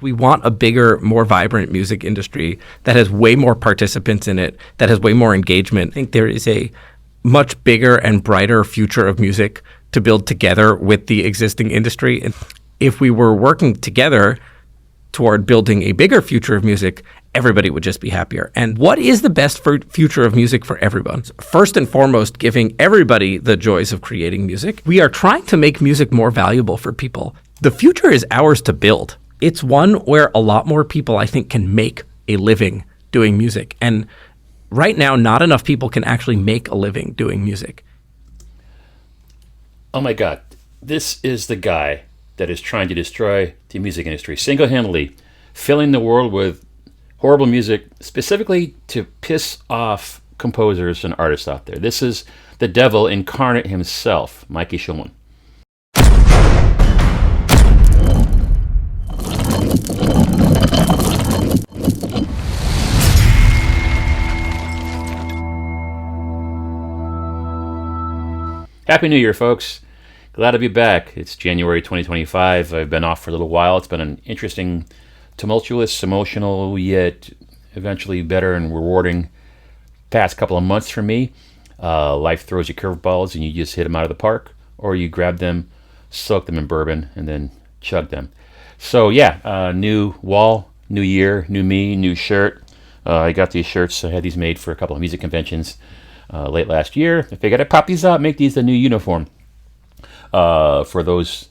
We want a bigger, more vibrant music industry that has way more participants in it, that has way more engagement. I think there is a much bigger and brighter future of music to build together with the existing industry. And if we were working together toward building a bigger future of music, everybody would just be happier. And what is the best future of music for everyone? First and foremost, giving everybody the joys of creating music. We are trying to make music more valuable for people. The future is ours to build. It's one where a lot more people, I think, can make a living doing music. And right now, not enough people can actually make a living doing music. Oh my God, this is the guy that is trying to destroy the music industry single-handedly, filling the world with horrible music, specifically to piss off composers and artists out there. This is the devil incarnate himself, Mikey Shulman. Happy New Year, folks. Glad to be back. It's January 2025. I've been off for a little while. It's been an interesting, tumultuous, emotional, yet eventually better and rewarding past couple of months for me. Life throws you curveballs and you just hit them out of the park, or you grab them, soak them in bourbon, and then chug them. So yeah, new wall, new year, new me, new shirt. I got these shirts. I had these made for a couple of music conventions late last year. I figured I'd pop these out, make these the new uniform. For those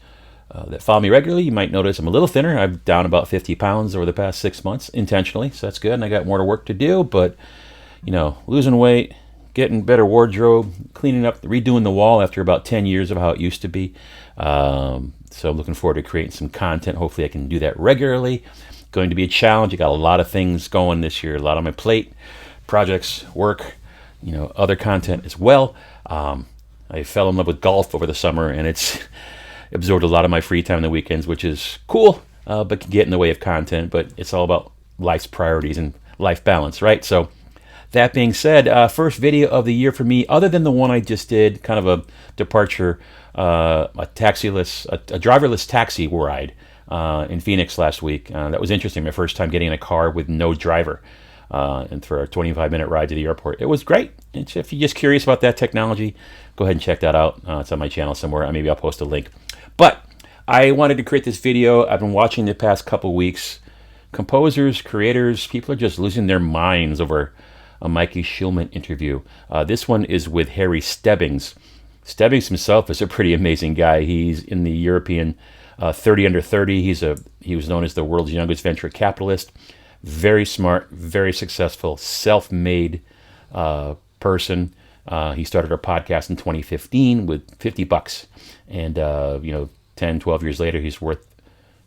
that follow me regularly, you might notice I'm a little thinner. I'm down about 50 pounds over the past 6 months intentionally, so that's good. And I got more work to do, but you know, losing weight, getting better wardrobe, cleaning up, redoing the wall after about 10 years of how it used to be. So I'm looking forward to creating some content. Hopefully I can do that regularly. Going to be a challenge. I got a lot of things going this year, a lot on my plate, projects, work, you know, other content as well. I fell in love with golf over the summer, and it's absorbed a lot of my free time on the weekends, which is cool, but can get in the way of content. But it's all about life's priorities and life balance, right? So that being said, first video of the year for me, other than the one I just did, kind of a departure, a driverless taxi ride in Phoenix last week. That was interesting. My first time getting in a car with no driver. And for a 25-minute ride to the airport. It was great. If you're just curious about that technology, go ahead and check that out. It's on my channel somewhere. Maybe I'll post a link. But I wanted to create this video. I've been watching the past couple weeks. Composers, creators, people are just losing their minds over a Mikey Shulman interview. This one is with Harry Stebbings. Stebbings himself is a pretty amazing guy. He's in the European 30 under 30. He was known as the world's youngest venture capitalist. Very smart, very successful, self-made person. He started a podcast in 2015 with $50. And, 10, 12 years later, he's worth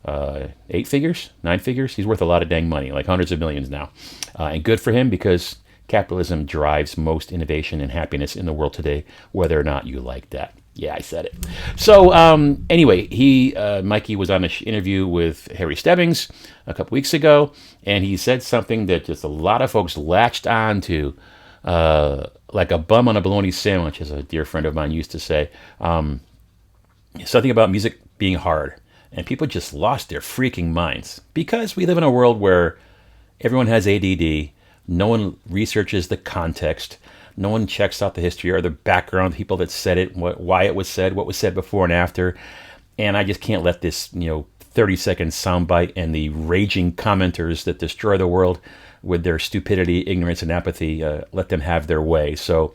8 figures, 9 figures. He's worth a lot of dang money, like hundreds of millions now. And good for him, because capitalism drives most innovation and happiness in the world today, whether or not you like that. Yeah, I said it. So anyway, Mikey was on an interview with Harry Stebbings a couple weeks ago, and he said something that just a lot of folks latched on to, like a bum on a bologna sandwich, as a dear friend of mine used to say. Something about music being hard, and people just lost their freaking minds, because we live in a world where everyone has ADD, no one researches the context, no one checks out the history or the background, people that said it, why it was said, what was said before and after. And I just can't let this, 30-second soundbite and the raging commenters that destroy the world with their stupidity, ignorance, and apathy, let them have their way. So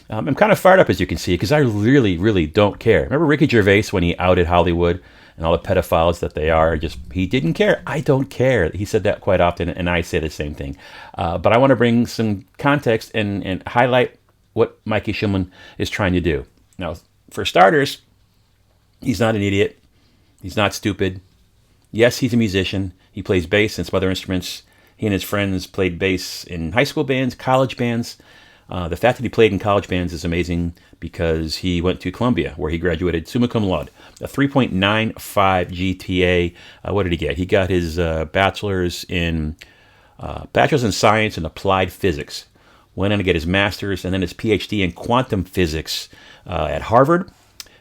I'm kind of fired up, as you can see, because I really, really don't care. Remember Ricky Gervais when he outed Hollywood and all the pedophiles that they are? He didn't care. I don't care. He said that quite often, and I say the same thing. But I want to bring some context and highlight what Mikey Shulman is trying to do. Now, for starters, he's not an idiot. He's not stupid. Yes, he's a musician. He plays bass and some other instruments. He and his friends played bass in high school bands, college bands. The fact that he played in college bands is amazing, because he went to Columbia, where he graduated summa cum laude, a 3.95 GPA. What did he get? He got his bachelor's in science and applied physics. Went on to get his master's and then his PhD in quantum physics at Harvard.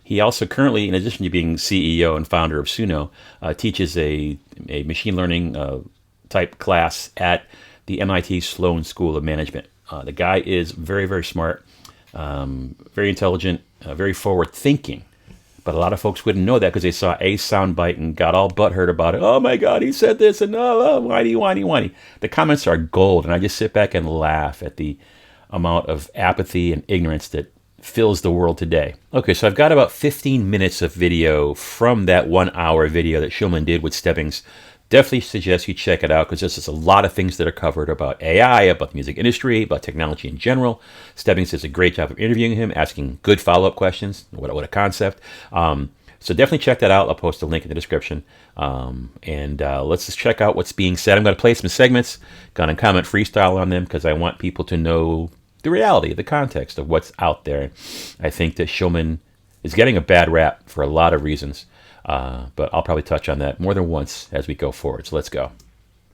He also currently, in addition to being CEO and founder of Suno, teaches a machine learning type class at the MIT Sloan School of Management. The guy is very, very smart, very intelligent, very forward thinking. But a lot of folks wouldn't know that because they saw a soundbite and got all butthurt about it. Oh my God, he said this, and whiny, whiny, whiny. The comments are gold, and I just sit back and laugh at the amount of apathy and ignorance that fills the world today. Okay, so I've got about 15 minutes of video from that 1 hour video that Shulman did with Stebbings. Definitely suggest you check it out because there's just a lot of things that are covered about AI, about the music industry, about technology in general. Stebbings does a great job of interviewing him, asking good follow-up questions. What a concept. So definitely check that out. I'll post a link in the description. And let's just check out what's being said. I'm going to play some segments, going to comment freestyle on them because I want people to know the reality, the context of what's out there. I think that Shulman is getting a bad rap for a lot of reasons. But I'll probably touch on that more than once as we go forward. So let's go.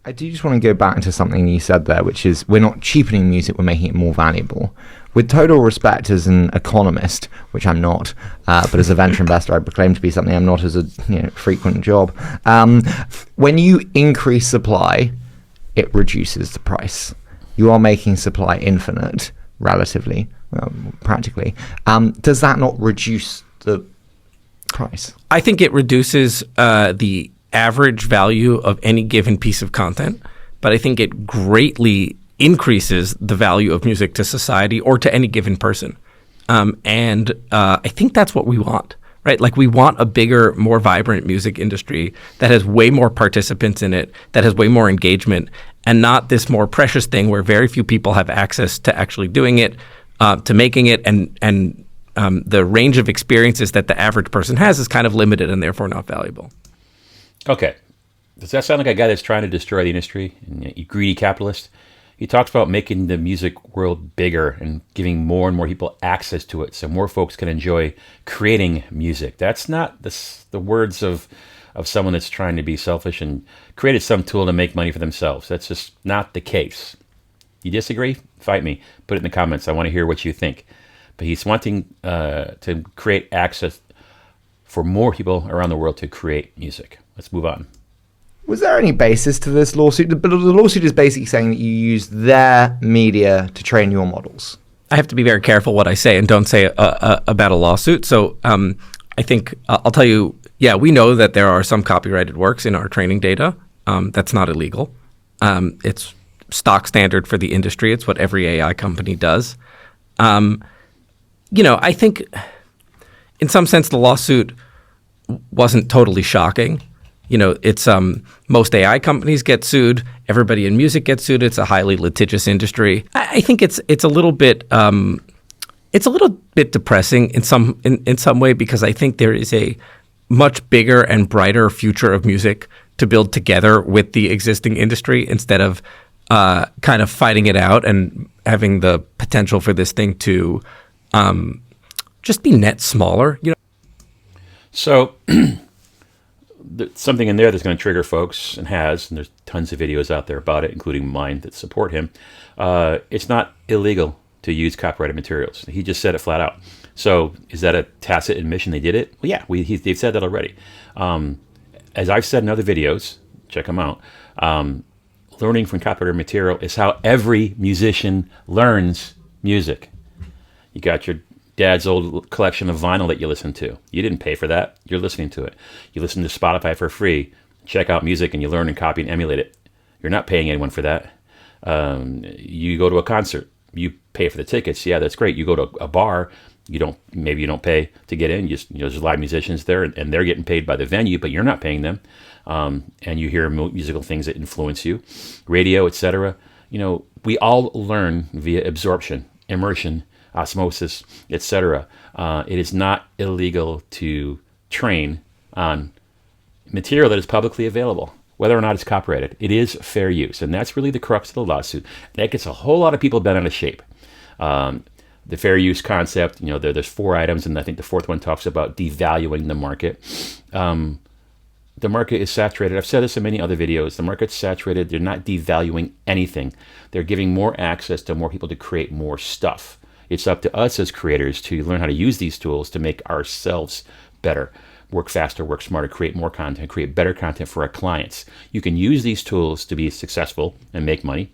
I do just want to go back to something you said there, which is we're not cheapening music, we're making it more valuable. With total respect as an economist, which I'm not, but as a venture investor, I proclaim to be something I'm not as a frequent job. When you increase supply, it reduces the price. You are making supply infinite, relatively, practically. Does that not reduce the price? I think it reduces the average value of any given piece of content, but I think it greatly increases the value of music to society or to any given person. And I think that's what we want, right? Like we want a bigger, more vibrant music industry that has way more participants in it, that has way more engagement, and not this more precious thing where very few people have access to actually doing it, to making it, and the range of experiences that the average person has is kind of limited and therefore not valuable. Okay. Does that sound like a guy that's trying to destroy the industry? A greedy capitalist? He talks about making the music world bigger and giving more and more people access to it so more folks can enjoy creating music. That's not the words of someone that's trying to be selfish and created some tool to make money for themselves. That's just not the case. You disagree? Fight me. Put it in the comments. I want to hear what you think. But he's wanting to create access for more people around the world to create music. Let's move on. Was there any basis to this lawsuit? The lawsuit is basically saying that you use their media to train your models. I have to be very careful what I say and don't say about a lawsuit. So I think I'll tell you, yeah, we know that there are some copyrighted works in our training data. That's not illegal. It's stock standard for the industry. It's what every AI company does. I think in some sense the lawsuit wasn't totally shocking. It's most AI companies get sued. Everybody in music gets sued. It's a highly litigious industry. I think it's a little bit depressing in some way because I think there is a much bigger and brighter future of music to build together with the existing industry instead of kind of fighting it out and having the potential for this thing to just be net smaller. So something in there that's going to trigger folks and there's tons of videos out there about it, including mine that support him. It's not illegal to use copyrighted materials. He just said it flat out. So is that a tacit admission they did it? Well, yeah, they've said that already. As I've said in other videos, check them out, learning from copyrighted material is how every musician learns music. You got your dad's old collection of vinyl that you listen to. You didn't pay for that. You're listening to it. You listen to Spotify for free. Check out music and you learn and copy and emulate it. You're not paying anyone for that. You go to a concert. You pay for the tickets. Yeah, that's great. You go to a bar. Maybe you don't pay to get in. There's live musicians there and they're getting paid by the venue, but you're not paying them. And you hear musical things that influence you, radio, etc. We all learn via absorption, immersion, osmosis, etc. It is not illegal to train on material that is publicly available, whether or not it's copyrighted. It is fair use, and that's really the crux of the lawsuit. That gets a whole lot of people bent out of shape. The fair use concept, there's 4 items, and I think the 4th one talks about devaluing the market. The market is saturated. I've said this in many other videos. The market's saturated. They're not devaluing anything. They're giving more access to more people to create more stuff. It's up to us as creators to learn how to use these tools to make ourselves better, work faster, work smarter, create more content, create better content for our clients. You can use these tools to be successful and make money,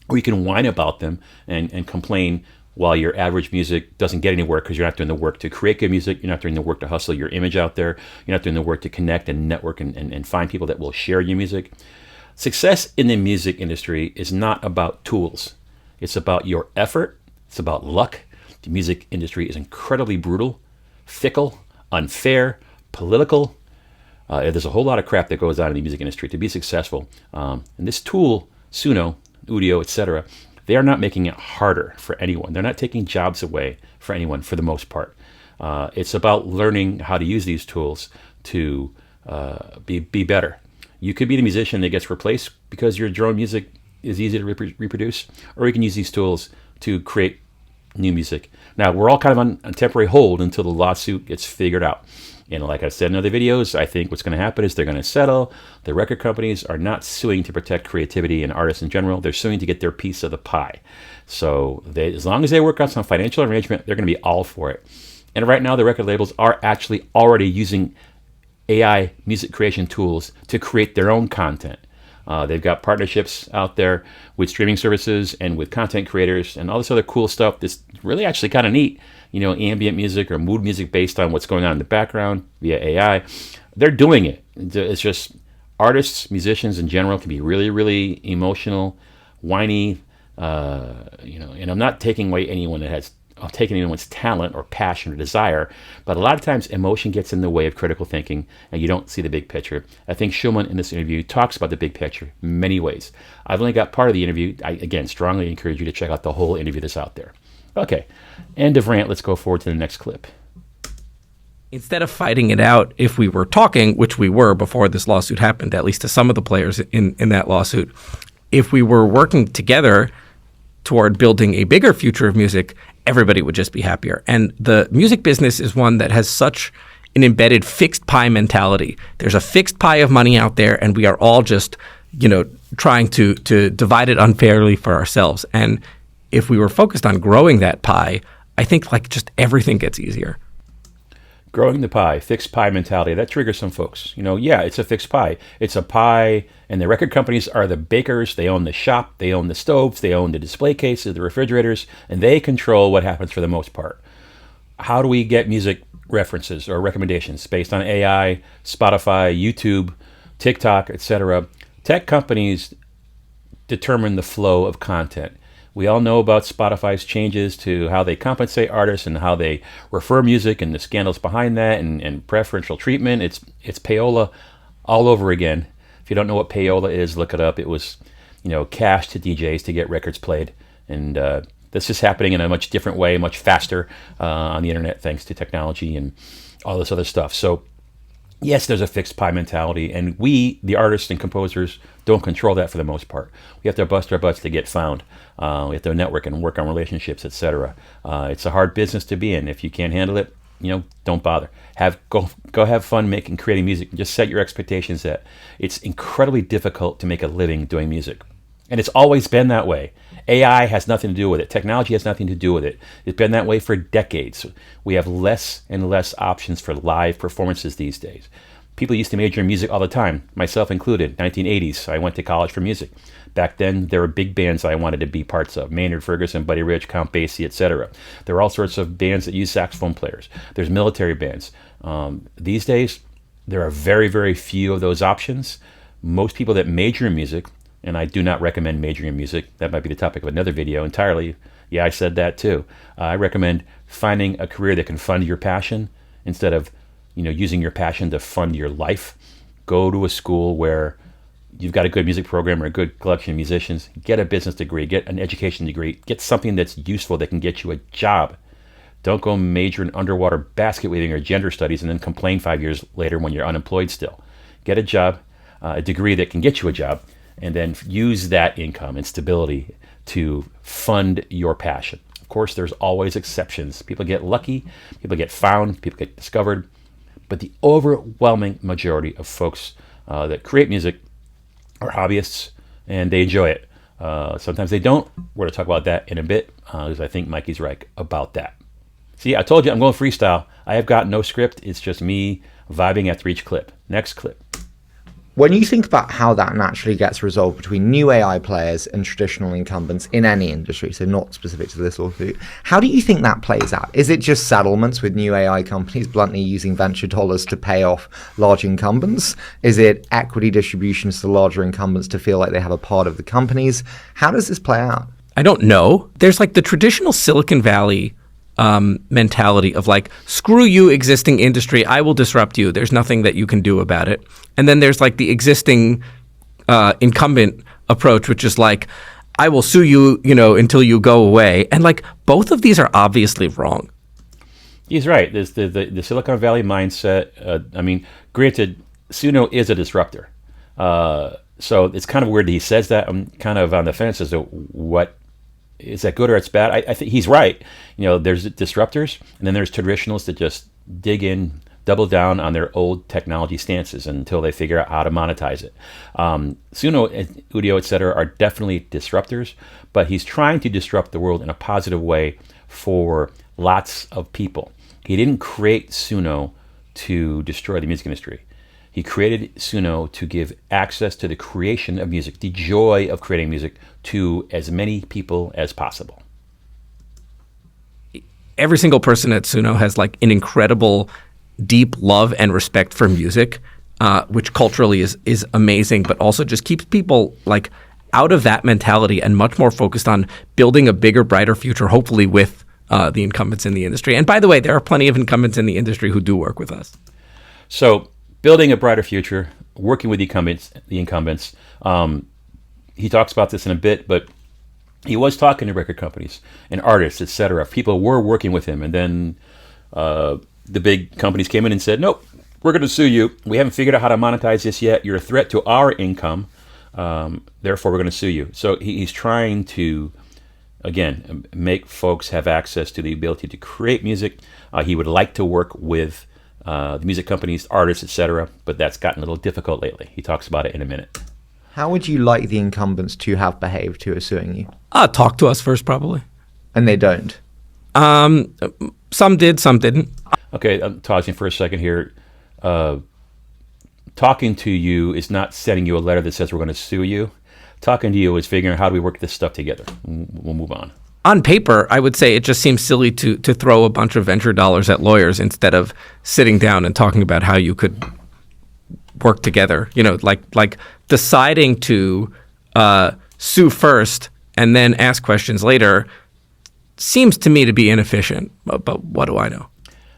or you can whine about them and complain while your average music doesn't get anywhere because you're not doing the work to create good music, you're not doing the work to hustle your image out there, you're not doing the work to connect and network and find people that will share your music. Success in the music industry is not about tools. It's about your effort. It's about luck. The music industry is incredibly brutal, fickle, unfair, political. There's a whole lot of crap that goes on in the music industry to be successful. And this tool, Suno, Udio, etc., they are not making it harder for anyone. They're not taking jobs away for anyone for the most part. It's about learning how to use these tools to be better. You could be the musician that gets replaced because your drone music is easy to reproduce, or you can use these tools to create new music. Now, we're all kind of on temporary hold until the lawsuit gets figured out. And like I said in other videos, I think what's going to happen is they're going to settle. The record companies are not suing to protect creativity and artists in general. They're suing to get their piece of the pie. So as long as they work out some financial arrangement, they're going to be all for it. And right now, the record labels are actually already using AI music creation tools to create their own content. They've got partnerships out there with streaming services and with content creators and all this other cool stuff that's really actually kind of neat. Ambient music or mood music based on what's going on in the background via AI. They're doing it. It's just artists, musicians in general can be really, really emotional, whiny, and I'm not taking away taking anyone's talent or passion or desire, but a lot of times emotion gets in the way of critical thinking and you don't see the big picture. I think Shulman in this interview talks about the big picture in many ways. I've only got part of the interview. I, again, strongly encourage you to check out the whole interview that's out there. Okay, end of rant. Let's go forward to the next clip. Instead of fighting it out, if we were talking, which we were before this lawsuit happened, at least to some of the players in that lawsuit, if we were working together toward building a bigger future of music, everybody would just be happier. And the music business is one that has such an embedded fixed pie mentality. There's a fixed pie of money out there, and we are all just, trying to divide it unfairly for ourselves. And if we were focused on growing that pie, I think just everything gets easier. Growing the pie, fixed pie mentality, that triggers some folks. It's a fixed pie. It's a pie, and the record companies are the bakers. They own the shop, they own the stoves, they own the display cases, the refrigerators, and they control what happens for the most part. How do we get music references or recommendations based on AI, Spotify, YouTube, TikTok, etc.? Tech companies determine the flow of content. We all know about Spotify's changes to how they compensate artists and how they refer music and the scandals behind that and preferential treatment. It's payola all over again. If you don't know what payola is, look it up. It was, cash to DJs to get records played. And this is happening in a much different way, much faster on the internet thanks to technology and all this other stuff. So yes, there's a fixed pie mentality, and we, the artists and composers, don't control that for the most part. We have to bust our butts to get found. We have to network and work on relationships, etc. It's a hard business to be in. If you can't handle it, don't bother. Go have fun creating music. Just set your expectations that it's incredibly difficult to make a living doing music. And it's always been that way. AI has nothing to do with it. Technology has nothing to do with it. It's been that way for decades. We have less and less options for live performances these days. People used to major in music all the time, myself included. 1980s, I went to college for music. Back then, there were big bands I wanted to be parts of. Maynard Ferguson, Buddy Rich, Count Basie, etc. There were all sorts of bands that use saxophone players. There's military bands. These days, there are very, very few of those options. Most people that major in music, and I do not recommend majoring in music. That might be the topic of another video entirely. Yeah, I said that too. I recommend finding a career that can fund your passion instead of, using your passion to fund your life. Go to a school where you've got a good music program or a good collection of musicians. Get a business degree. Get an education degree. Get something that's useful that can get you a job. Don't go major in underwater basket weaving or gender studies and then complain 5 years later when you're unemployed still. Get a job, a degree that can get you a job, and then use that income and stability to fund your passion. Of course, there's always exceptions. People get lucky, people get found, people get discovered, but the overwhelming majority of folks that create music are hobbyists, and they enjoy it. Sometimes they don't. We're going to talk about that in a bit, because I think Mikey's right about that. See, I told you I'm going freestyle. I have got no script. It's just me vibing after each clip. Next clip. When you think about how that naturally gets resolved between new AI players and traditional incumbents in any industry, so not specific to this lawsuit, how do you think that plays out? Is it just settlements with new AI companies bluntly using venture dollars to pay off large incumbents? Is it equity distributions to larger incumbents to feel like they have a part of the companies? How does this play out? I don't know. There's like the traditional Silicon Valley mentality of like, screw you, existing industry, I will disrupt you. There's nothing that you can do about it. And then there's like the existing incumbent approach, which is like, I will sue you, until you go away. And like both of these are obviously wrong. He's right. There's the Silicon Valley mindset. Granted, Suno is a disruptor. So it's kind of weird that he says that. I'm kind of on the fence as to what is that good or it's bad. I think he's right. There's disruptors, and then there's traditionalists that just dig in, double down on their old technology stances until they figure out how to monetize it. Suno, Udio, et cetera, are definitely disruptors, but he's trying to disrupt the world in a positive way for lots of people. He didn't create Suno to destroy the music industry. He created Suno to give access to the creation of music, the joy of creating music, to as many people as possible. Every single person at Suno has like an incredible, deep love and respect for music, which culturally is amazing, but also just keeps people like out of that mentality and much more focused on building a bigger, brighter future, hopefully with the incumbents in the industry. And by the way, there are plenty of incumbents in the industry who do work with us. So, building a brighter future, working with the incumbents. He talks about this in a bit, but he was talking to record companies and artists, etc. People were working with him, and then the big companies came in and said, nope, we're going to sue you. We haven't figured out how to monetize this yet. You're a threat to our income. Therefore, we're going to sue you. So he's trying to, again, make folks have access to the ability to create music. He would like to work with the music companies, artists, etc., but that's gotten a little difficult lately. He talks about it in a minute. How would you like the incumbents to have behaved who are suing you? Talk to us first, probably. And they don't? Some did, some didn't. Okay, I'm pausing for a second here. Talking to you is not sending you a letter that says we're going to sue you. Talking to you is figuring out how do we work this stuff together. We'll move on. On paper, I would say it just seems silly to throw a bunch of venture dollars at lawyers instead of sitting down and talking about how you could work together. Like deciding to sue first and then ask questions later seems to me to be inefficient. But what do I know?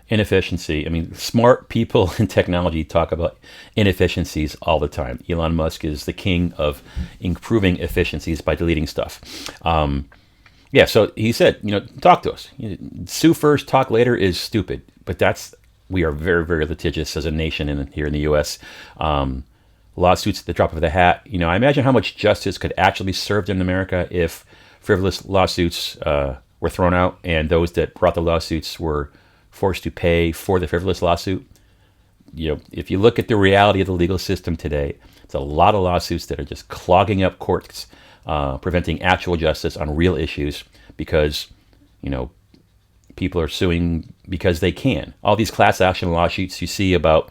Inefficiency. Smart people in technology talk about inefficiencies all the time. Elon Musk is the king of improving efficiencies by deleting stuff. Yeah, so he said, talk to us. Sue first, talk later is stupid. But we are very, very litigious as a nation here in the U.S. Lawsuits at the drop of the hat. I imagine how much justice could actually be served in America if frivolous lawsuits were thrown out and those that brought the lawsuits were forced to pay for the frivolous lawsuit. If you look at the reality of the legal system today, it's a lot of lawsuits that are just clogging up courts, preventing actual justice on real issues because, people are suing because they can. All these class action lawsuits you see about,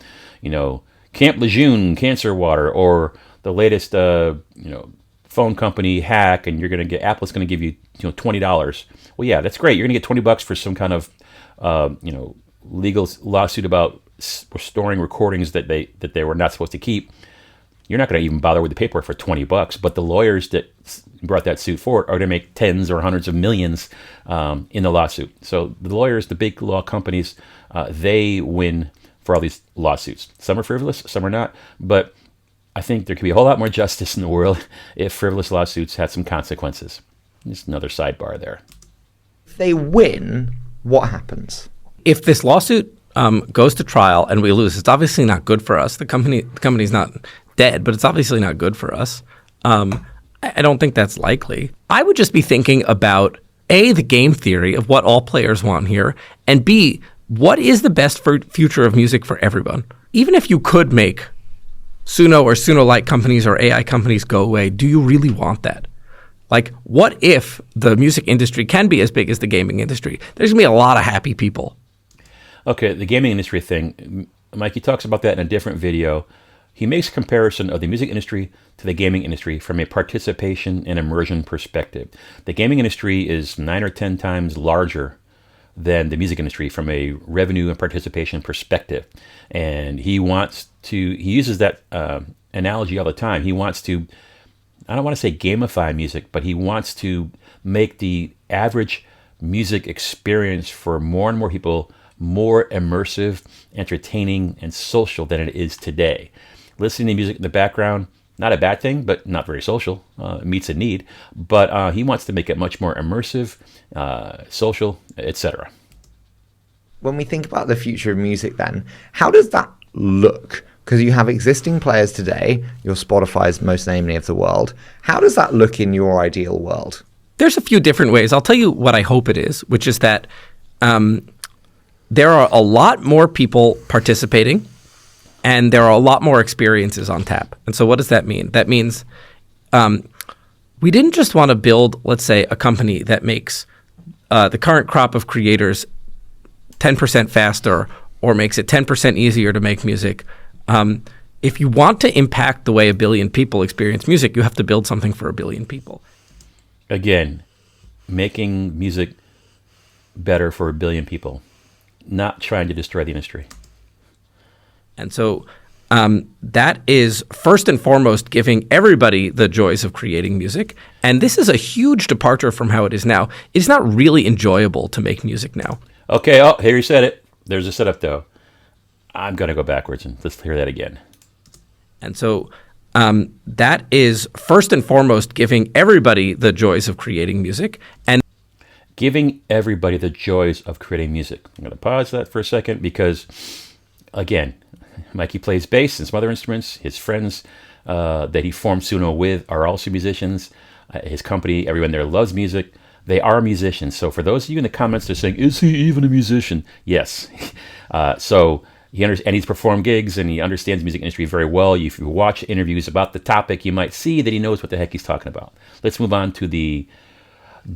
Camp Lejeune cancer water, or the latest, phone company hack, and Apple's going to give you, $20. Well, yeah, that's great. You're going to get $20 for some kind of, legal lawsuit about storing recordings that they were not supposed to keep. You're not going to even bother with the paperwork for $20, but the lawyers that brought that suit forward are going to make tens or hundreds of millions in the lawsuit. So the lawyers, the big law companies, they win for all these lawsuits. Some are frivolous, some are not, but I think there could be a whole lot more justice in the world if frivolous lawsuits had some consequences. Just another sidebar there. If they win, what happens? If this lawsuit goes to trial and we lose, it's obviously not good for us. The company's not dead, but it's obviously not good for us. I don't think that's likely. I would just be thinking about A, the game theory of what all players want here, and B, what is the best future of music for everyone? Even if you could make Suno or Suno-like companies or AI companies go away, do you really want that? Like, what if the music industry can be as big as the gaming industry? There's going to be a lot of happy people. Okay, the gaming industry thing, Mikey talks about that in a different video. He makes a comparison of the music industry to the gaming industry from a participation and immersion perspective. The gaming industry is 9 or 10 times larger than the music industry from a revenue and participation perspective. And he uses that analogy all the time. He wants to, I don't want to say gamify music, but he wants to make the average music experience for more and more people more immersive, entertaining, and social than it is today. Listening to music in the background, not a bad thing, but not very social. It meets a need. But he wants to make it much more immersive, social, etc. When we think about the future of music then, how does that look? Because you have existing players today, your Spotify's most namely of the world. How does that look in your ideal world? There's a few different ways. I'll tell you what I hope it is, which is that there are a lot more people participating, and there are a lot more experiences on tap. And so what does that mean? That means we didn't just want to build, let's say, a company that makes the current crop of creators 10% faster or makes it 10% easier to make music. If you want to impact the way 1 billion people experience music, you have to build something for 1 billion people. Again, making music better for 1 billion people, not trying to destroy the industry. And so that is first and foremost giving everybody the joys of creating music. And this is a huge departure from how it is now. It's not really enjoyable to make music now. Okay, here you said it. There's a setup, though. I'm going to go backwards and let's hear that again. And so that is first and foremost giving everybody the joys of creating music. And giving everybody the joys of creating music. I'm going to pause that for a second because, again, Mikey plays bass and some other instruments. His friends that he formed Suno with are also musicians. His company, everyone there loves music. They are musicians. So for those of you in the comments that are saying, is he even a musician? Yes. So he's performed gigs and he understands the music industry very well. If you watch interviews about the topic, you might see that he knows what the heck he's talking about. Let's move on to the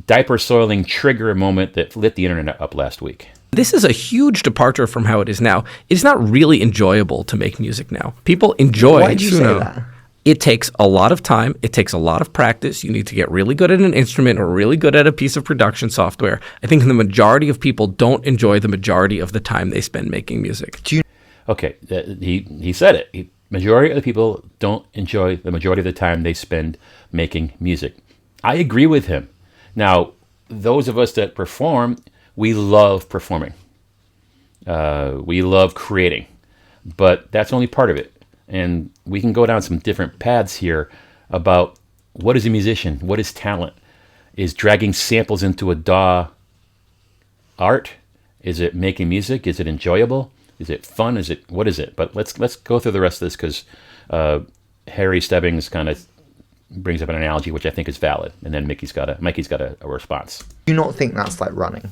diaper soiling trigger moment that lit the internet up last week. This is a huge departure from how it is now. It's not really enjoyable to make music now. People enjoy Why did you say Suno. that? It takes a lot of time. It takes a lot of practice. You need to get really good at an instrument or really good at a piece of production software. I think the majority of people don't enjoy the majority of the time they spend making music. Okay, he said it. Majority of the people don't enjoy the majority of the time they spend making music. I agree with him. Now, those of us that perform, we love performing. We love creating. But that's only part of it. And we can go down some different paths here about what is a musician? What is talent? Is dragging samples into a DAW art? Is it making music? Is it enjoyable? Is it fun? What is it? But let's go through the rest of this because Harry Stebbings kind of brings up an analogy which I think is valid, and then Mikey's got a response. Do you not think that's like running?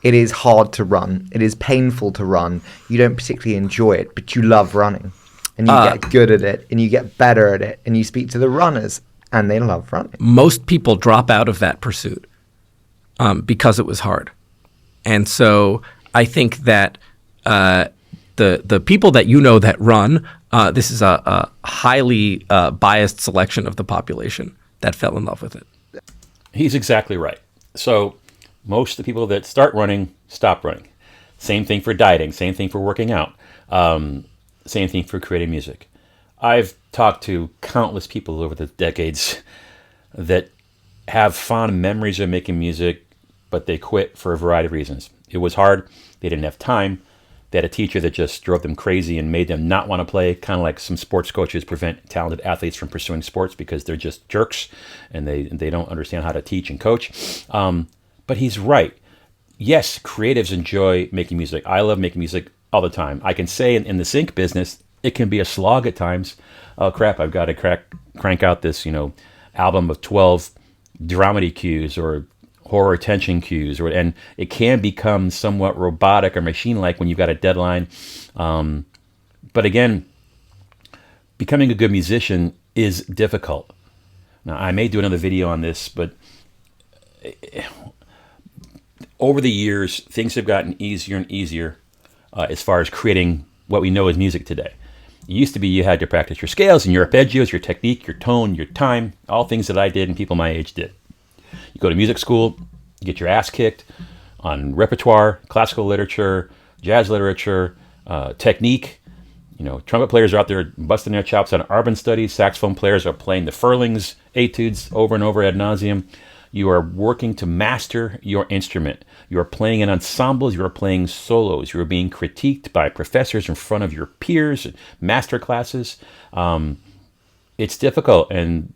It is hard to run. It is painful to run. You don't particularly enjoy it, but you love running. And you get good at it, and you get better at it, and you speak to the runners, and they love running. Most people drop out of that pursuit because it was hard. And so I think that the people that you know that run, this is a highly biased selection of the population that fell in love with it. He's exactly right. So most of the people that start running stop running. Same thing for dieting. Same thing for working out. Same thing for creating music. I've talked to countless people over the decades that have fond memories of making music, but they quit for a variety of reasons. It was hard. They didn't have time. They had a teacher that just drove them crazy and made them not want to play, kind of like some sports coaches prevent talented athletes from pursuing sports because they're just jerks and they don't understand how to teach and coach. But he's right. Yes, creatives enjoy making music. I love making music all the time. I can say in the sync business, it can be a slog at times. Oh crap, I've got to crank out this, album of 12 dramedy cues or horror tension cues, and it can become somewhat robotic or machine-like when you've got a deadline. But again, becoming a good musician is difficult. Now, I may do another video on this, but over the years, things have gotten easier and easier as far as creating what we know as music today. It used to be you had to practice your scales and your arpeggios, your technique, your tone, your time, all things that I did and people my age did. You go to music school, you get your ass kicked on repertoire, classical literature, jazz literature, technique. Trumpet players are out there busting their chops on urban studies. Saxophone players are playing the Furlings etudes over and over ad nauseum. You are working to master your instrument. You are playing in ensembles. You are playing solos. You are being critiqued by professors in front of your peers, master classes. It's difficult, and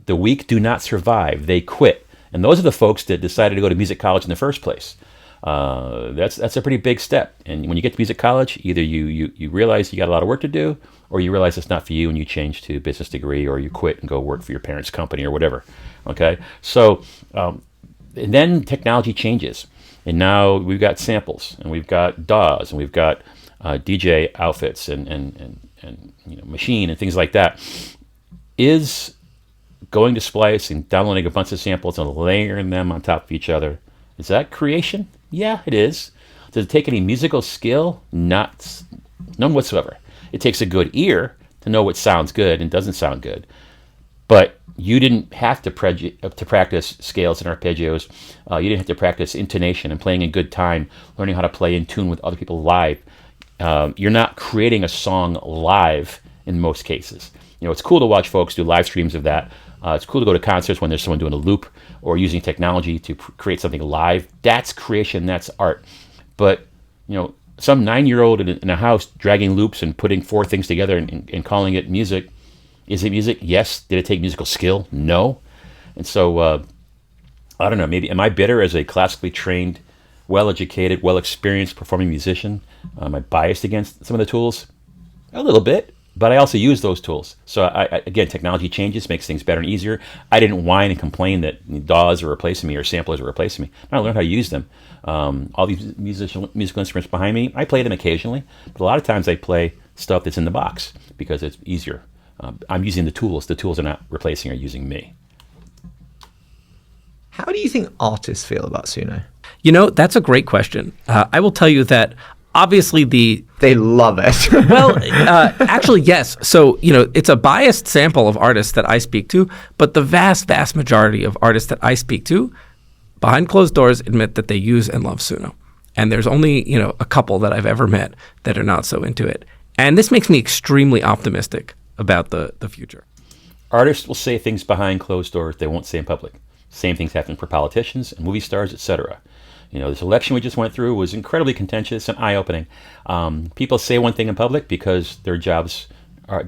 the weak do not survive. They quit. And those are the folks that decided to go to music college in the first place. That's a pretty big step. And when you get to music college, either you realize you got a lot of work to do, or you realize it's not for you and you change to business degree, or you quit and go work for your parents' company or whatever. Okay, so and then technology changes, and now we've got samples, and we've got DAWs, and we've got DJ outfits, and machine and things like that. Is going to Splice and downloading a bunch of samples and layering them on top of each other, is that creation? Yeah, it is. Does it take any musical skill? None whatsoever. It takes a good ear to know what sounds good and doesn't sound good. But you didn't have to practice scales and arpeggios. You didn't have to practice intonation and playing in good time, learning how to play in tune with other people live. You're not creating a song live in most cases. It's cool to watch folks do live streams of that. It's cool to go to concerts when there's someone doing a loop or using technology to create something live. That's creation, that's art. But, some 9-year-old in a house dragging loops and putting 4 things together and calling it music, is it music? Yes. Did it take musical skill? No. And so, I don't know, maybe, am I bitter as a classically trained, well-educated, well-experienced performing musician? Am I biased against some of the tools? A little bit. But I also use those tools. So again, technology changes, makes things better and easier. I didn't whine and complain that DAWs are replacing me or samplers are replacing me. I learned how to use them. All these musical instruments behind me, I play them occasionally. But a lot of times I play stuff that's in the box because it's easier. I'm using the tools. The tools are not replacing or using me. How do you think artists feel about Suno? That's a great question. I will tell you that obviously they love it. Well, actually, yes. So, it's a biased sample of artists that I speak to, but the vast, vast majority of artists that I speak to, behind closed doors, admit that they use and love Suno. And there's only, a couple that I've ever met that are not so into it. And this makes me extremely optimistic about the future. Artists will say things behind closed doors they won't say in public. Same things happen for politicians and movie stars, etc. This election we just went through was incredibly contentious and eye-opening. People say one thing in public because their jobs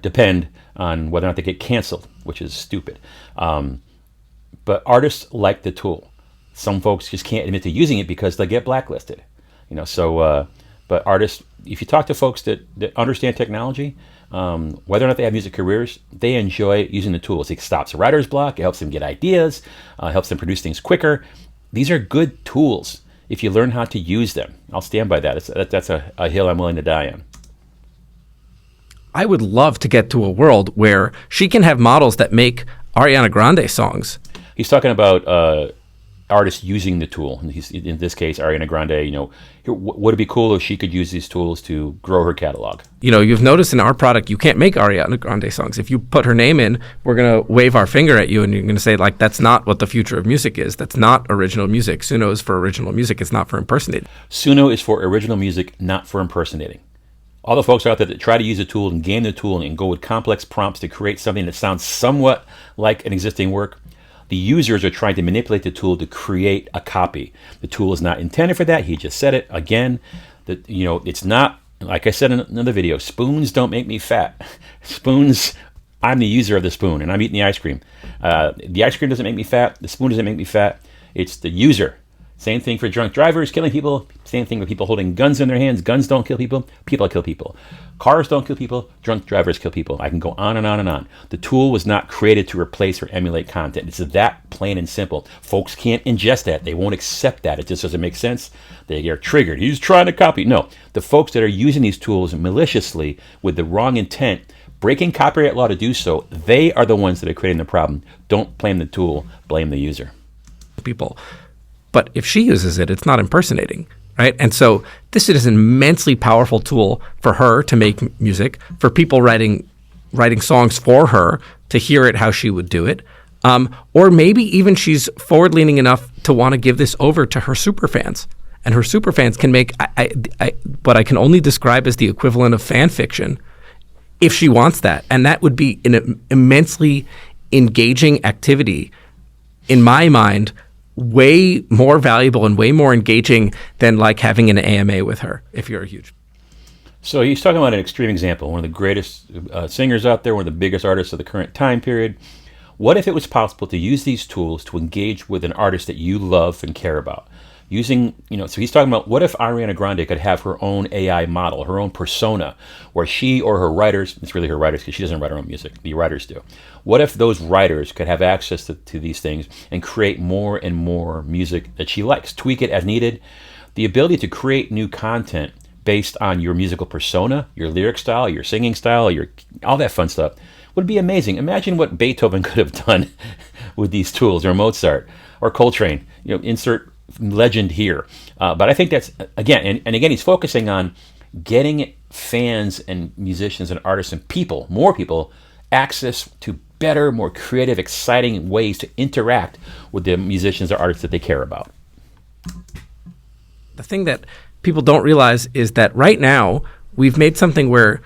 depend on whether or not they get canceled, which is stupid. But artists like the tool. Some folks just can't admit to using it because they get blacklisted. But artists, if you talk to folks that understand technology, whether or not they have music careers, they enjoy using the tools. It stops a writer's block. It helps them get ideas. Helps them produce things quicker. These are good tools if you learn how to use them. I'll stand by that. That's a hill I'm willing to die on. I would love to get to a world where she can have models that make Ariana Grande songs. He's talking about artists using the tool. And in this case, Ariana Grande, would it be cool if she could use these tools to grow her catalog? You've noticed in our product, you can't make Ariana Grande songs. If you put her name in, we're going to wave our finger at you and you're going to say, that's not what the future of music is. That's not original music. Suno is for original music. It's not for impersonating. Suno is for original music, not for impersonating. All the folks out there that try to use a tool and game the tool and go with complex prompts to create something that sounds somewhat like an existing work, the users are trying to manipulate the tool to create a copy. The tool is not intended for that. He just said it again. That it's not, like I said in another video, spoons don't make me fat. Spoons, I'm the user of the spoon and I'm eating the ice cream. The ice cream doesn't make me fat. The spoon doesn't make me fat. It's the user. Same thing for drunk drivers killing people. Same thing with people holding guns in their hands. Guns don't kill people. People kill people. Cars don't kill people. Drunk drivers kill people. I can go on and on and on. The tool was not created to replace or emulate content. It's that plain and simple. Folks can't ingest that. They won't accept that. It just doesn't make sense. They get triggered. He's trying to copy. No, the folks that are using these tools maliciously with the wrong intent breaking copyright law to do so. They are the ones that are creating the problem. Don't blame the tool, blame the user. People. But if she uses it, it's not impersonating, right? And so this is an immensely powerful tool for her to make music, for people writing songs for her to hear it how she would do it. Or maybe even she's forward-leaning enough to want to give this over to her superfans. And her superfans can make what I can only describe as the equivalent of fan fiction if she wants that. And that would be an immensely engaging activity, in my mind, way more valuable and way more engaging than like having an AMA with her if you're a huge. So he's talking about an extreme example, one of the greatest singers out there, one of the biggest artists of the current time period. What if it was possible to use these tools to engage with an artist that you love and care about? Using, so he's talking about what if Ariana Grande could have her own AI model, her own persona, where she or her writers, it's really her writers because she doesn't write her own music, the writers do. What if those writers could have access to these things and create more and more music that she likes, tweak it as needed? The ability to create new content based on your musical persona, your lyric style, your singing style, all that fun stuff would be amazing. Imagine what Beethoven could have done with these tools, or Mozart, or Coltrane. Insert legend here. But I think that's, again, and again, he's focusing on getting fans and musicians and artists and people, more people, access to better, more creative, exciting ways to interact with the musicians or artists that they care about. The thing that people don't realize is that right now we've made something where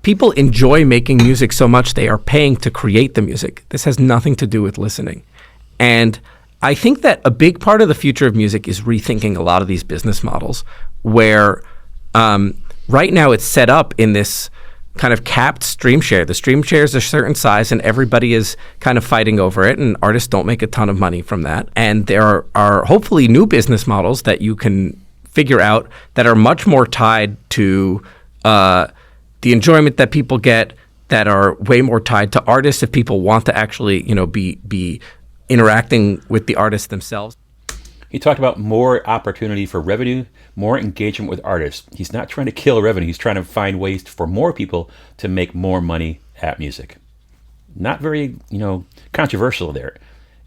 people enjoy making music so much they are paying to create the music. This has nothing to do with listening. And I think that a big part of the future of music is rethinking a lot of these business models where right now it's set up in this kind of capped stream share. The stream share is a certain size and everybody is kind of fighting over it, and artists don't make a ton of money from that. And there are hopefully new business models that you can figure out that are much more tied to the enjoyment that people get, that are way more tied to artists if people want to actually, be interacting with the artists themselves. He talked about more opportunity for revenue, more engagement with artists. He's not trying to kill revenue. He's trying to find ways for more people to make more money at music. Not very, controversial there.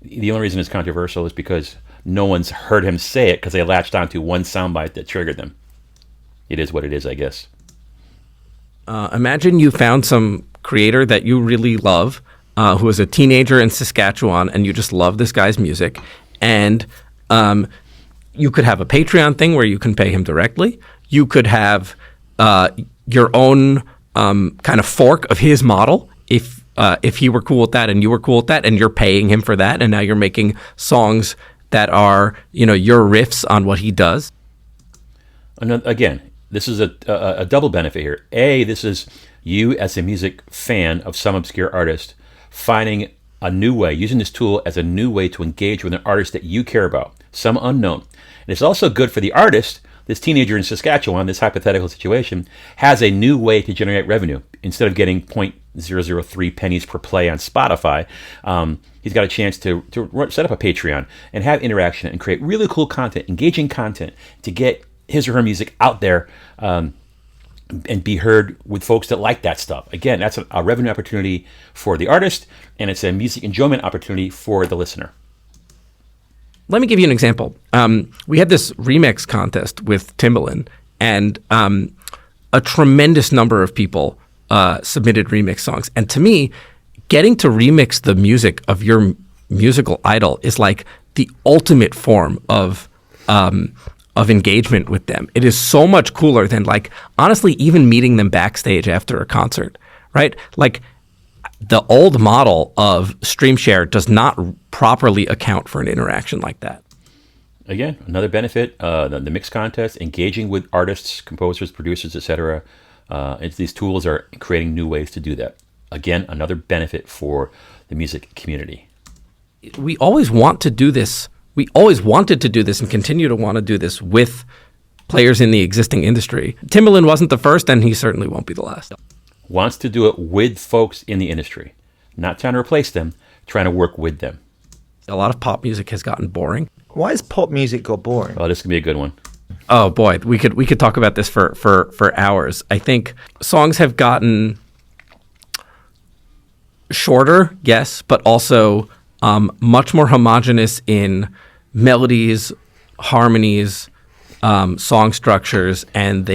The only reason it's controversial is because no one's heard him say it because they latched onto one soundbite that triggered them. It is what it is, I guess. Imagine you found some creator that you really love, who was a teenager in Saskatchewan, and you just love this guy's music, and you could have a Patreon thing where you can pay him directly. You could have your own kind of fork of his model if he were cool with that and you were cool with that, and you're paying him for that, and now you're making songs that are your riffs on what he does. Again, this is a double benefit here. A, this is you as a music fan of some obscure artist finding a new way, using this tool as a new way to engage with an artist that you care about, some unknown. And it's also good for the artist. This teenager in Saskatchewan, this hypothetical situation, has a new way to generate revenue. Instead of getting 0.003 pennies per play on Spotify, he's got a chance to set up a Patreon and have interaction and create really cool content, engaging content, to get his or her music out there and be heard with folks that like that stuff. Again, that's a revenue opportunity for the artist, and it's a music enjoyment opportunity for the listener. Let me give you an example. We had this remix contest with Timbaland, and a tremendous number of people submitted remix songs. And to me, getting to remix the music of your musical idol is like the ultimate form of engagement with them. It is so much cooler than, like, honestly, even meeting them backstage after a concert, right? Like, the old model of stream share does not properly account for an interaction like that. Again, another benefit, the mix contest, engaging with artists, composers, producers, etc. These tools are creating new ways to do that. Again, another benefit for the music community. We always want to do this. We always wanted to do this and continue to want to do this with players in the existing industry. Timbaland wasn't the first, and he certainly won't be the last. Wants to do it with folks in the industry. Not trying to replace them, trying to work with them. A lot of pop music has gotten boring. Why has pop music got boring? Oh, this could be a good one. Oh boy, we could talk about this for hours. I think songs have gotten shorter, yes, but also much more homogeneous in melodies, harmonies, song structures, and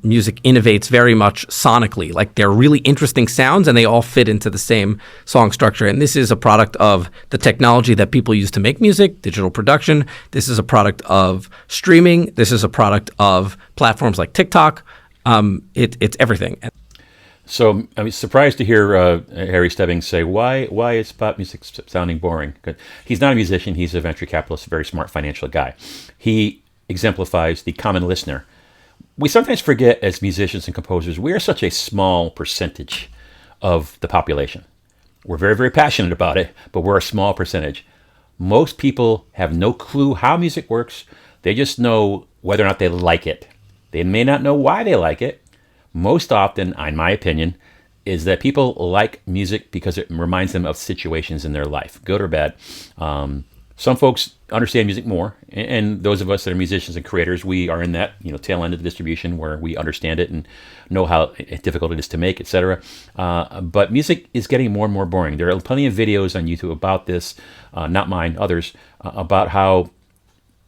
music innovates very much sonically. Like they're really interesting sounds, and they all fit into the same song structure. And this is a product of the technology that people use to make music, digital production. This is a product of streaming. This is a product of platforms like TikTok. It's everything. So I was surprised to hear Harry Stebbings say, why is pop music sounding boring? He's not a musician. He's a venture capitalist, a very smart financial guy. He exemplifies the common listener. We sometimes forget as musicians and composers, we are such a small percentage of the population. We're very, very passionate about it, but we're a small percentage. Most people have no clue how music works. They just know whether or not they like it. They may not know why they like it. Most often, in my opinion, is that people like music because it reminds them of situations in their life, good or bad. Some folks understand music more, and those of us that are musicians and creators, we are in that tail end of the distribution where we understand it and know how difficult it is to make, etc. But music is getting more and more boring. There are plenty of videos on YouTube about this, not mine, others, about how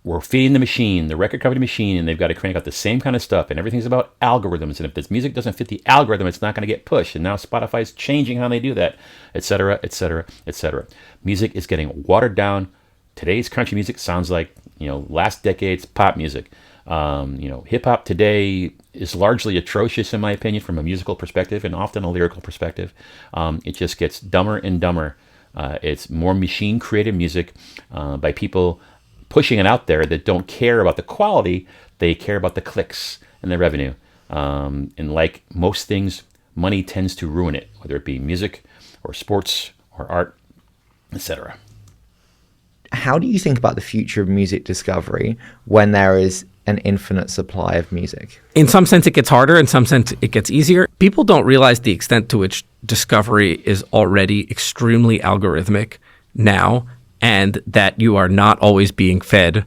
we're feeding the machine, the record company machine, and they've got to crank out the same kind of stuff, and everything's about algorithms. And if this music doesn't fit the algorithm, it's not going to get pushed. And now Spotify's changing how they do that, etc., etc., etc. Music is getting watered down. Today's country music sounds like last decade's pop music. Hip hop today is largely atrocious, in my opinion, from a musical perspective and often a lyrical perspective. It just gets dumber and dumber. It's more machine-created music by people pushing it out there that don't care about the quality. They care about the clicks and the revenue. And like most things, money tends to ruin it, whether it be music or sports or art, etc. How do you think about the future of music discovery when there is an infinite supply of music? In some sense, it gets harder. In some sense, it gets easier. People don't realize the extent to which discovery is already extremely algorithmic now, and that you are not always being fed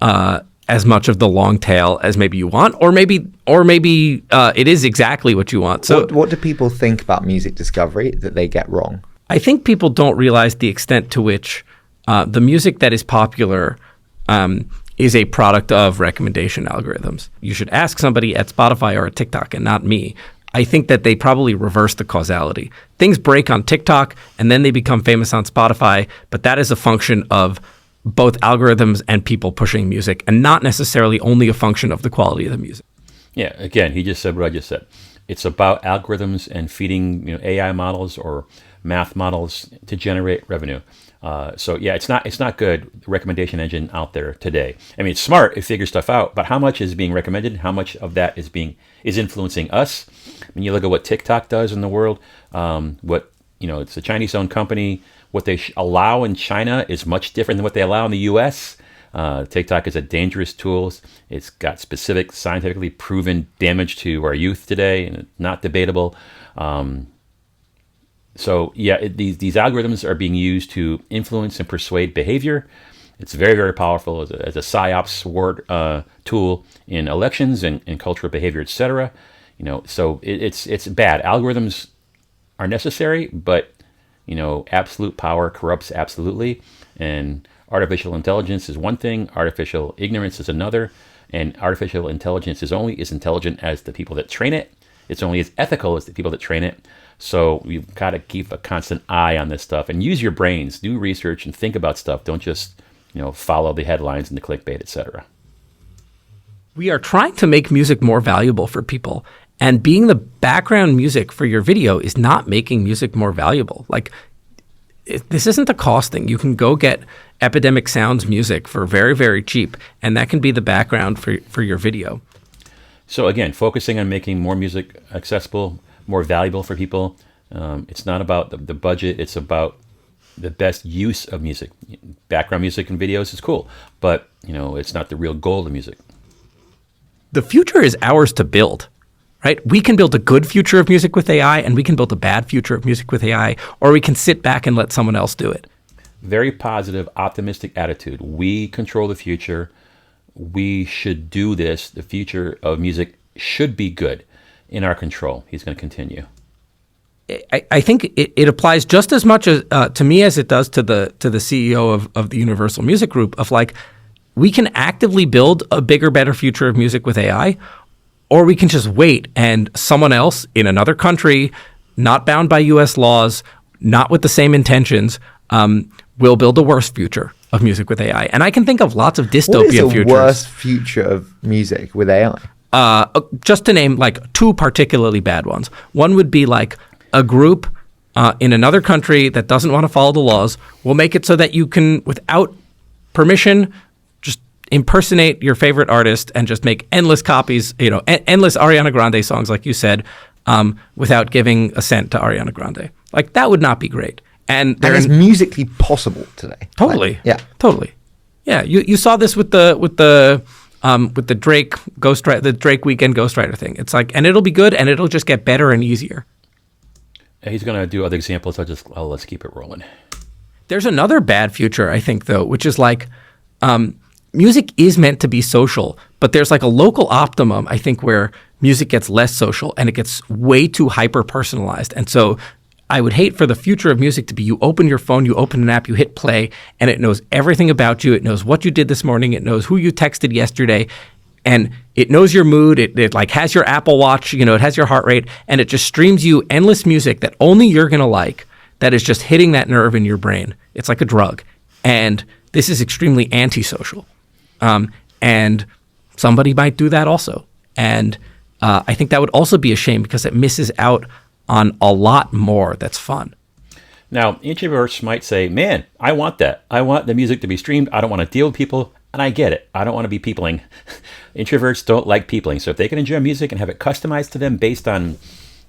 as much of the long tail as maybe you want, or maybe it is exactly what you want. So, what do people think about music discovery that they get wrong? I think people don't realize the extent to which the music that is popular is a product of recommendation algorithms. You should ask somebody at Spotify or at TikTok and not me. I think that they probably reverse the causality. Things break on TikTok and then they become famous on Spotify, but that is a function of both algorithms and people pushing music, and not necessarily only a function of the quality of the music. Yeah, again, he just said what I just said. It's about algorithms and feeding AI models or math models to generate revenue. So yeah, it's not good, the recommendation engine out there today. I mean, it's smart, it figures stuff out, but how much is being recommended? How much of that is influencing us? When you look at what TikTok does in the world, it's a Chinese-owned company. What they allow in China is much different than what they allow in the U.S. TikTok is a dangerous tool. It's got specific, scientifically proven damage to our youth today, and it's not debatable. So yeah, these algorithms are being used to influence and persuade behavior. It's very, very powerful as a psyops tool in elections and cultural behavior, etc. So it's bad. Algorithms are necessary, but absolute power corrupts absolutely. And artificial intelligence is one thing. Artificial ignorance is another. And artificial intelligence is only as intelligent as the people that train it. It's only as ethical as the people that train it. So you've got to keep a constant eye on this stuff and use your brains, do research and think about stuff. Don't just, follow the headlines and the clickbait, etc. We are trying to make music more valuable for people, and being the background music for your video is not making music more valuable. This isn't a cost thing. You can go get Epidemic Sounds music for very, very cheap, and that can be the background for your video. So again, focusing on making more music accessible, more valuable for people. It's not about the budget. It's about the best use of music. Background music and videos is cool, but it's not the real goal of music. The future is ours to build, right? We can build a good future of music with AI, and we can build a bad future of music with AI, or we can sit back and let someone else do it. Very positive, optimistic attitude. We control the future. We should do this. The future of music should be good, in our control. He's going to continue. I think it applies just as much as to me as it does to the CEO of the Universal Music Group. Of like, we can actively build a bigger, better future of music with AI, or we can just wait and someone else in another country, not bound by U.S. laws, not with the same intentions, will build a worse future of music with AI. And I can think of lots of dystopia futures. What is the worst future of music with AI? Just to name like two particularly bad ones. One would be like a group in another country that doesn't want to follow the laws will make it so that you can, without permission, just impersonate your favorite artist and just make endless copies, endless Ariana Grande songs, like you said, without giving a cent to Ariana Grande. Like, that would not be great. And it's musically possible today. Totally. Yeah. Totally. Yeah. You saw this with the Drake the Drake Weekend Ghostwriter thing. It's like, and it'll be good, and it'll just get better and easier. He's going to do other examples. Let's keep it rolling. There's another bad future, I think, though, which is like, music is meant to be social, but there's like a local optimum, I think, where music gets less social and it gets way too hyper personalized. And so I would hate for the future of music to be you open your phone, you open an app, you hit play, and it knows everything about you. It knows what you did this morning. It knows who you texted yesterday. And it knows your mood. It like has your Apple Watch, it has your heart rate, and it just streams you endless music that only you're going to like, that is just hitting that nerve in your brain. It's like a drug. And this is extremely antisocial. And somebody might do that also. And I think that would also be a shame because it misses out on a lot more that's fun. Now, introverts might say, man, I want that. I want the music to be streamed. I don't want to deal with people. And I get it. I don't want to be peopling. Introverts don't like peopling. So if they can enjoy music and have it customized to them based on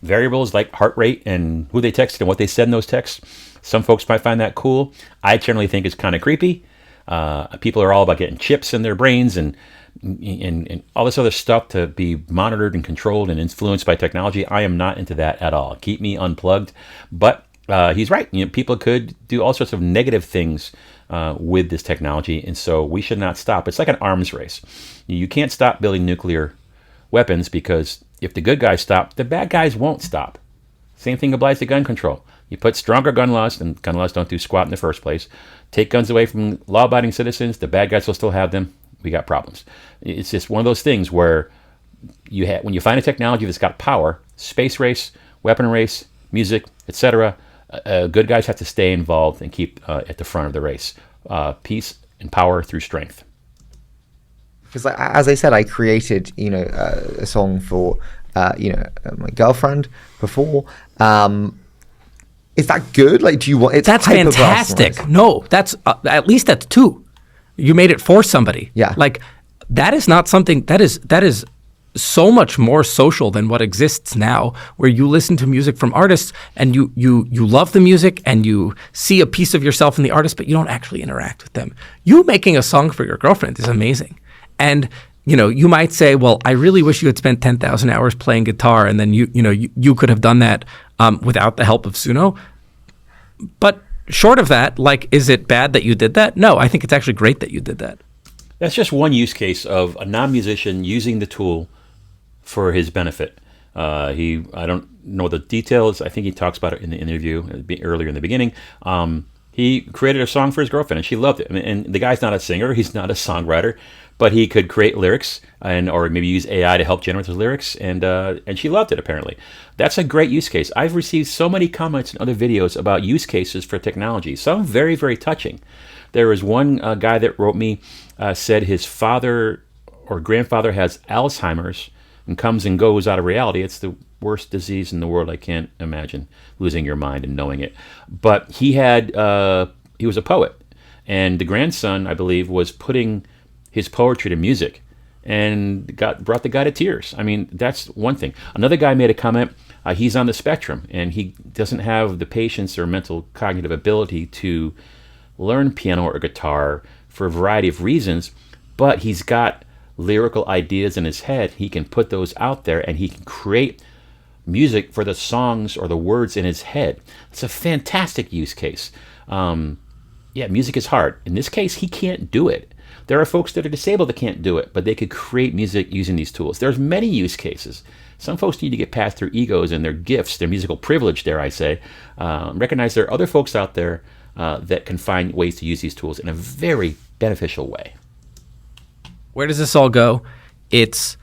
variables like heart rate and who they texted and what they said in those texts, some folks might find that cool. I generally think it's kind of creepy. People are all about getting chips in their brains and all this other stuff to be monitored and controlled and influenced by technology. I am not into that at all. Keep me unplugged. But he's right. People could do all sorts of negative things with this technology, and so we should not stop. It's like an arms race. You can't stop building nuclear weapons because if the good guys stop, the bad guys won't stop. Same thing applies to gun control. You put stronger gun laws, and gun laws don't do squat in the first place. Take guns away from law-abiding citizens, the bad guys will still have them. We got problems. It's just one of those things where when you find a technology that's got power, space race, weapon race, music, etc., good guys have to stay involved and keep at the front of the race. Peace and power through strength. Because, as I said, I created, a song for, my girlfriend before. Is that good? Like, do you want? It's that's fantastic. No, that's at least that's two. You made it for somebody. Yeah. Like, that is not something that is so much more social than what exists now, where you listen to music from artists and you love the music and you see a piece of yourself in the artist, but you don't actually interact with them. You making a song for your girlfriend is amazing. And you might say, well, I really wish you had spent 10,000 hours playing guitar, and then you could have done that without the help of Suno. But short of that, like, is it bad that you did that? No, I think it's actually great that you did that. That's just one use case of a non-musician using the tool for his benefit. I don't know the details. I think he talks about it in the interview earlier in the beginning. He created a song for his girlfriend, and she loved it. And the guy's not a singer. He's not a songwriter. But he could create lyrics or maybe use AI to help generate those lyrics, and she loved it, apparently. That's a great use case. I've received so many comments in other videos about use cases for technology, some very, very touching. There was one guy that wrote me, said his father or grandfather has Alzheimer's and comes and goes out of reality. It's the worst disease in the world. I can't imagine losing your mind and knowing it. But he was a poet, and the grandson, I believe, was putting his poetry to music and brought the guy to tears. I mean, that's one thing. Another guy made a comment. He's on the spectrum, and he doesn't have the patience or mental cognitive ability to learn piano or guitar for a variety of reasons, but he's got lyrical ideas in his head. He can put those out there, and he can create music for the songs or the words in his head. It's a fantastic use case. Music is hard. In this case, he can't do it. There are folks that are disabled that can't do it, but they could create music using these tools. There's many use cases. Some folks need to get past their egos and their gifts, their musical privilege, dare I say. Recognize there are other folks out there that can find ways to use these tools in a very beneficial way. Where does this all go? It's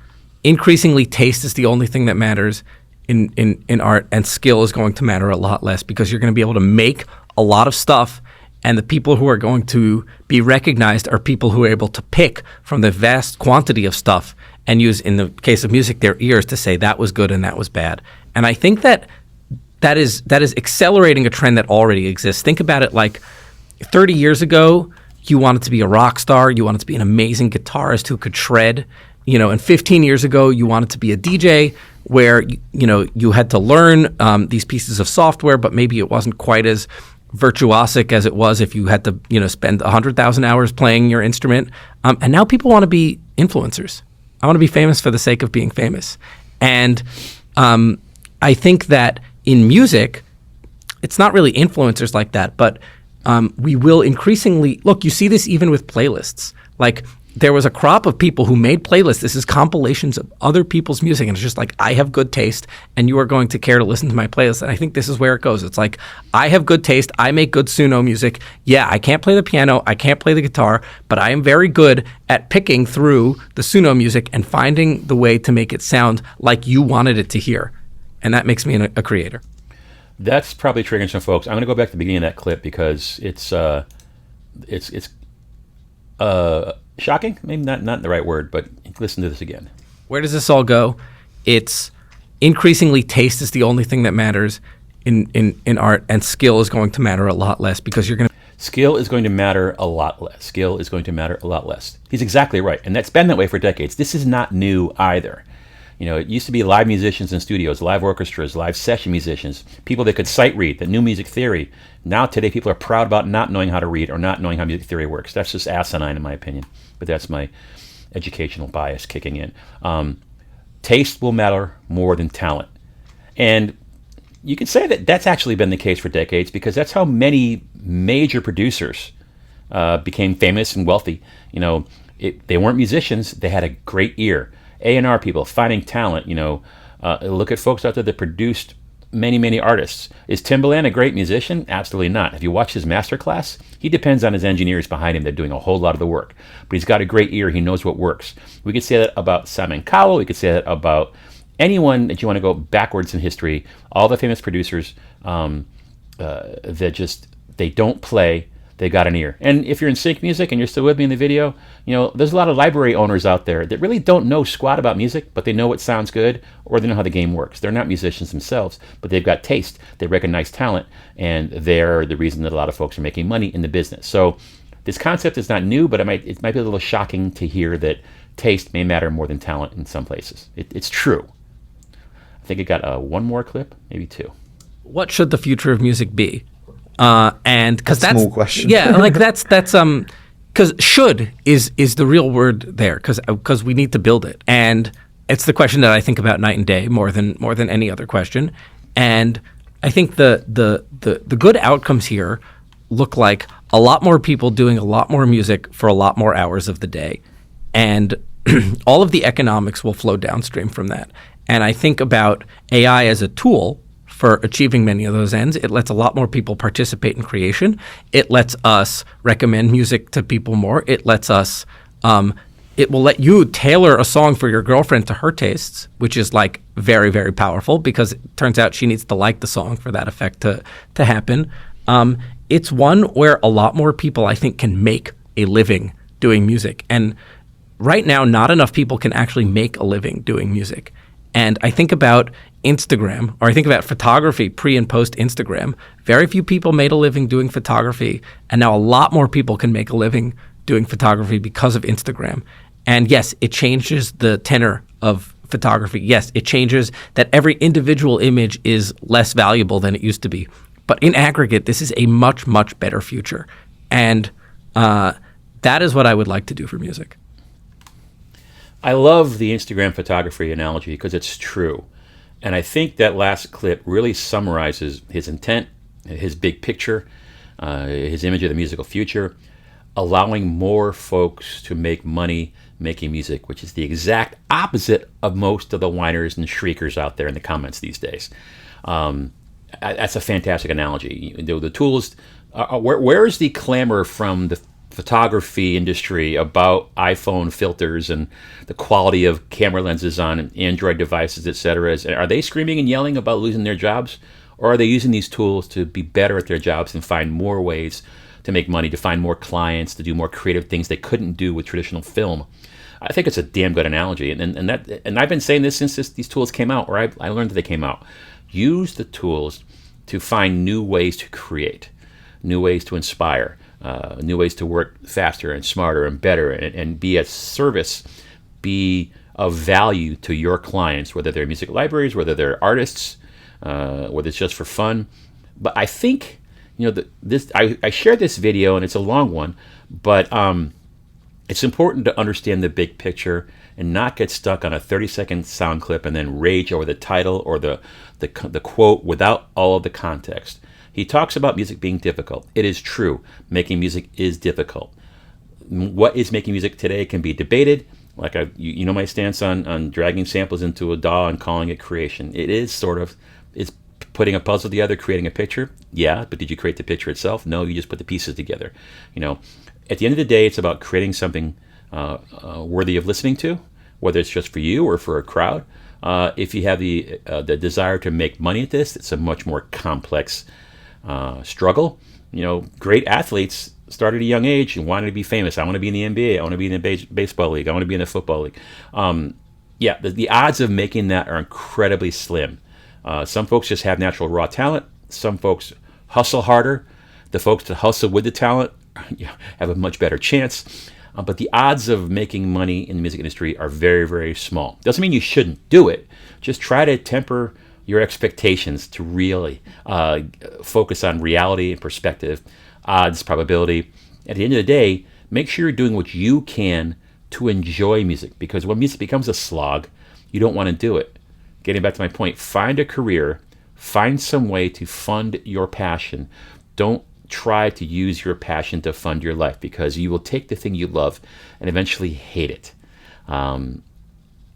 increasingly taste is the only thing that matters in art, and skill is going to matter a lot less, because you're going to be able to make a lot of stuff, and the people who are going to be recognized are people who are able to pick from the vast quantity of stuff and use, in the case of music, their ears to say that was good and that was bad. And I think that is accelerating a trend that already exists. Think about it like 30 years ago, you wanted to be a rock star, you wanted to be an amazing guitarist who could shred. And 15 years ago, you wanted to be a DJ where, you had to learn these pieces of software, but maybe it wasn't quite as virtuosic as it was if you had to, spend 100,000 hours playing your instrument. And now people want to be influencers. I want to be famous for the sake of being famous. And I think that in music, it's not really influencers like that, but we will increasingly, look, you see this even with playlists. Like, there was a crop of people who made playlists. This is compilations of other people's music. And it's just like, I have good taste and you are going to care to listen to my playlist. And I think this is where it goes. It's like, I have good taste. I make good Suno music. Yeah, I can't play the piano. I can't play the guitar, but I am very good at picking through the Suno music and finding the way to make it sound like you wanted it to hear. And that makes me a creator. That's probably triggering some folks. I'm going to go back to the beginning of that clip because it's shocking, maybe not the right word, but listen to this again. Where does this all go? It's increasingly taste is the only thing that matters in art, and skill is going to matter a lot less, because you're going to... Skill is going to matter a lot less. Skill is going to matter a lot less. He's exactly right, and that's been that way for decades. This is not new either. It used to be live musicians in studios, live orchestras, live session musicians, people that could sight read, that knew music theory. Now today people are proud about not knowing how to read or not knowing how music theory works. That's just asinine in my opinion, but that's my educational bias kicking in. Taste will matter more than talent. And you could say that that's actually been the case for decades, because that's how many major producers became famous and wealthy. They weren't musicians, they had a great ear. A&R people, finding talent, look at folks out there that produced many, many artists. Is Timbaland a great musician? Absolutely not. If you watch his masterclass, he depends on his engineers behind him. They're doing a whole lot of the work. But he's got a great ear. He knows what works. We could say that about Simon Cowell. We could say that about anyone that you want to go backwards in history. All the famous producers they don't play. They got an ear. And if you're in sync music and you're still with me in the video, there's a lot of library owners out there that really don't know squat about music, but they know what sounds good, or they know how the game works. They're not musicians themselves, but they've got taste. They recognize talent, and they're the reason that a lot of folks are making money in the business. So this concept is not new, but it might be a little shocking to hear that taste may matter more than talent in some places. It's true. I think it got one more clip, maybe two. What should the future of music be? And because that's small question. Yeah, like that's because should is the real word there, because we need to build it, and it's the question that I think about night and day more than any other question. And I think the good outcomes here look like a lot more people doing a lot more music for a lot more hours of the day, and all of the economics will flow downstream from that. And I think about AI as a tool for achieving many of those ends. It lets a lot more people participate in creation. It lets us recommend music to people more. It lets us, it will let you tailor a song for your girlfriend to her tastes, which is like very, very powerful, because it turns out she needs to like the song for that effect to happen. It's one where a lot more people, I think, can make a living doing music. And right now, not enough people can actually make a living doing music. And I think about Instagram, or I think about photography pre and post Instagram. Very few people made a living doing photography, and now a lot more people can make a living doing photography because of Instagram. And yes, it changes the tenor of photography. Yes, it changes that every individual image is less valuable than it used to be. But in aggregate, this is a much, much better future. And that is what I would like to do for music. I love the Instagram photography analogy because it's true. And I think that last clip really summarizes his intent, his big picture, his image of the musical future. allowing more folks to make money making music, which is the exact opposite of most of the whiners and shriekers out there in the comments these days. That's a fantastic analogy. The tools, where is the clamor from the photography industry about iPhone filters and the quality of camera lenses on Android devices, etc.? Are they screaming and yelling about losing their jobs? Or are they using these tools to be better at their jobs and find more ways to make money, to find more clients, to do more creative things they couldn't do with traditional film? I think it's a damn good analogy. And I've been saying this since these tools came out, or I learned that they came out. Use the tools to find new ways to create, new ways to inspire, new ways to work faster and smarter and better, and be a service, be of value to your clients, whether they're music libraries, whether they're artists, whether it's just for fun. But I think, I shared this video, and it's a long one, but it's important to understand the big picture and not get stuck on a 30-second sound clip and then rage over the title or the quote without all of the context. He talks about music being difficult. It is true. Making music is difficult. What is making music today can be debated. Like you know my stance on dragging samples into a DAW and calling it creation. It is it's putting a puzzle together, creating a picture. Yeah, but did you create the picture itself? No, you just put the pieces together. At the end of the day, it's about creating something worthy of listening to, whether it's just for you or for a crowd. If you have the desire to make money at this, it's a much more complex struggle. Great athletes start at a young age and wanted to be famous. I want to be in the NBA. I want to be in the baseball league. I want to be in the football league. The odds of making that are incredibly slim. Some folks just have natural raw talent. Some folks hustle harder. The folks that hustle with the talent have a much better chance. But the odds of making money in the music industry are very, very small. Doesn't mean you shouldn't do it. Just try to temper your expectations to really focus on reality and perspective, odds, probability. At the end of the day, make sure you're doing what you can to enjoy music, because when music becomes a slog, you don't want to do it. Getting back to my point, find a career, find some way to fund your passion. Don't try to use your passion to fund your life, because you will take the thing you love and eventually hate it.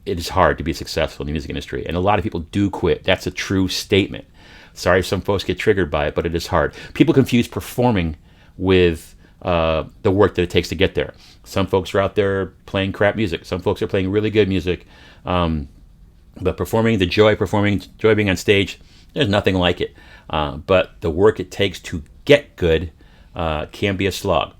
It is hard to be successful in the music industry, and a lot of people do quit. That's a true statement. Sorry if some folks get triggered by it, but it is hard. People confuse performing with the work that it takes to get there. Some folks are out there playing crap music. Some folks are playing really good music. But performing, the joy being on stage, there's nothing like it. But the work it takes to get good can be a slog.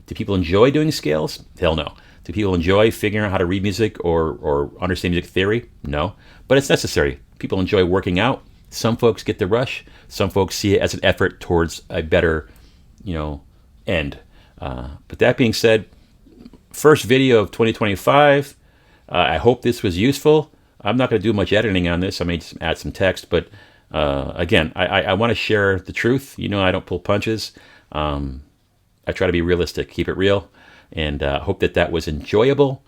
Do people enjoy doing scales? Hell no. Do people enjoy figuring out how to read music or understand music theory? No. But it's necessary. People enjoy working out. Some folks get the rush. Some folks see it as an effort towards a better, end. But that being said, first video of 2025. I hope this was useful. I'm not going to do much editing on this. I may just add some text, but again, I want to share the truth. I don't pull punches. I try to be realistic, keep it real, and hope that was enjoyable.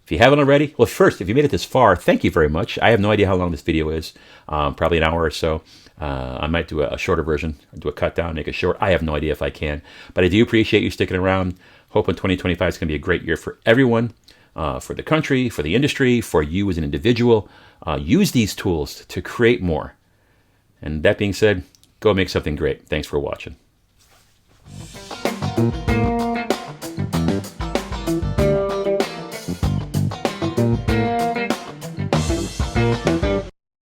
If you haven't already, well, first, if you made it this far, thank you very much. I have no idea how long this video is, probably an hour or so. I might do a shorter version, do a cut down, make it short. I have no idea if I can, but I do appreciate you sticking around. Hoping 2025 is going to be a great year for everyone, for the country, for the industry, for you as an individual. Use these tools to create more. And that being said, go make something great. Thanks for watching.